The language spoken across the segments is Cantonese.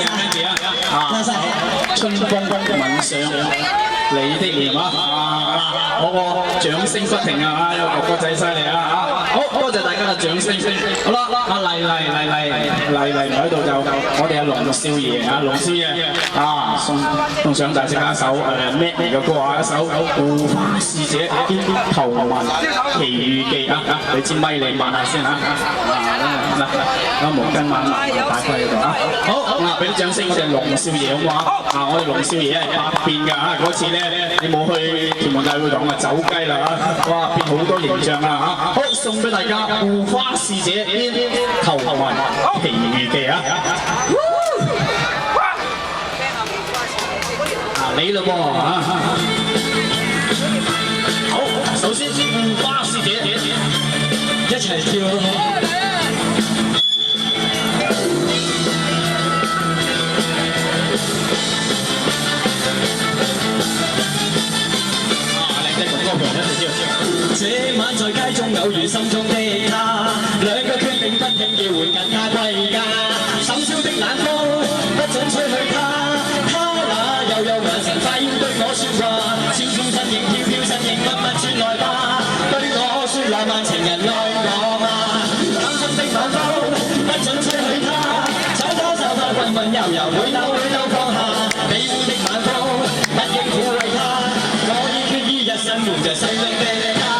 Mandy 啊，春風吻上你的臉啊！我個掌聲不停啊！有哥哥仔犀利啊！好多謝大家嘅掌聲。好啦，阿麗唔喺度就我哋阿龍少爺啊，龍少爺啊，送上大家一首咩嘅歌啊？一首《護花使者頭文奇遇記》啊！你支咪你慢下先啊！攞毛巾慢擺翻喺度啊！好，嗱，俾啲掌聲我哋龍少爺好唔好啊？我哋龍少爺係百變㗎啊！嗰次咧你冇去屯門大會堂啊，走雞啦啊！哇，變好多形象啦嚇！好，送俾大家《護花使者頭文奇遇記》啊！你嘞噃啊！好，首先護花使者一齊跳。這晚在街中偶遇心中的他，兩個決定不聽叫喚更加歸家。深宵的冷風不准吹去他，他那悠悠眼神快要對我説話，纖纖身影飄飄身影密密傳來吧，對我説浪漫情人愛我嗎？擔心的晚風不准吹去他，手拖手吧溫溫柔柔回流放下，美滿的晚風不應撫慰他，我已決意一生瞞着心中的他。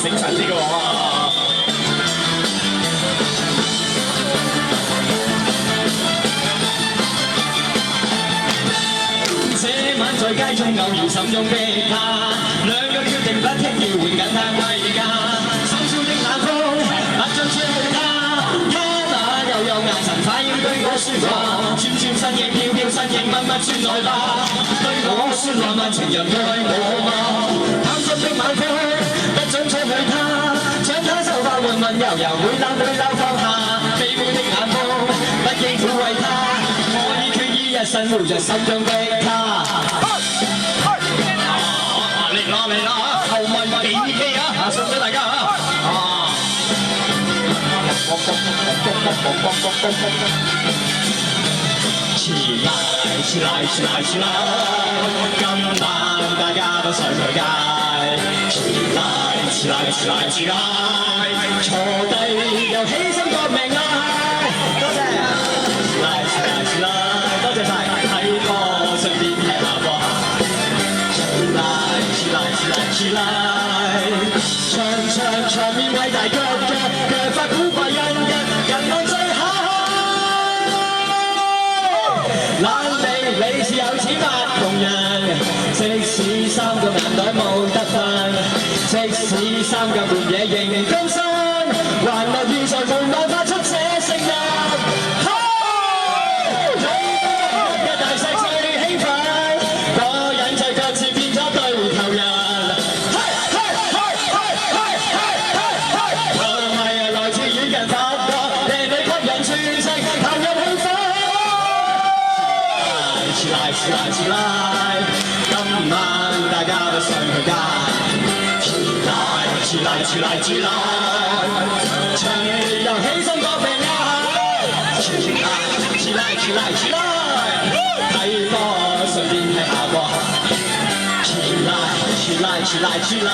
醒神啲嘅喎，這晚在街中偶遇心中的他，兩個決定不聽叫喚緊他歸家。深宵的冷風不准吹去他，他那悠悠眼神快要對我説話，纖纖身影飄飄身影密密傳來吧，對我説浪漫情人愛我嗎？貪心的晚風。不准吹去他，將他手法溫溫柔柔，每縷放下，美滿的眼光，不應撫慰他，我已決意一生護着心中的他。嚟啦，頭文奇記啊，送俾大家啊！起來，今晚大家都上台階。起來，坐低又犧牲搏命啊！多謝，起來，多謝晒，睇波順便踢下波。起來，場面偉大，腳法古怪，人浪最好。懶理你是有錢不窮人，即使三個男女冇得分。即使三更半夜仍更新，還樂意在門外發出這聲音。一大細最興奮，個人就各自變咗對頭人。又係來自遠近法國，靚女吸引全城投入氣氛。起來，今晚大家都上去街。起來，隨又犧牲搏命啊！起來，睇波順便踢下波。起來，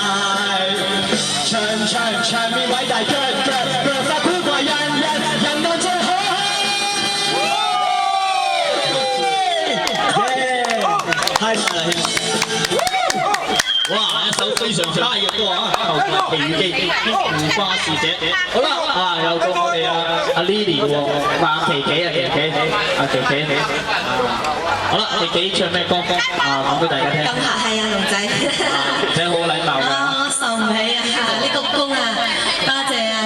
場面偉大，腳法古怪，人浪最好。太曬啦！哇！一首非常差嘅歌啊，《頭文奇遇記》護花使者。好啦，又到我哋阿 Lily 喎，阿琪琪。好啦，琪琪唱咩歌講俾大家聽。咁客氣啊，龍仔。你好禮貌㗎。我受唔起啊，呢鞠躬啊，多謝啊。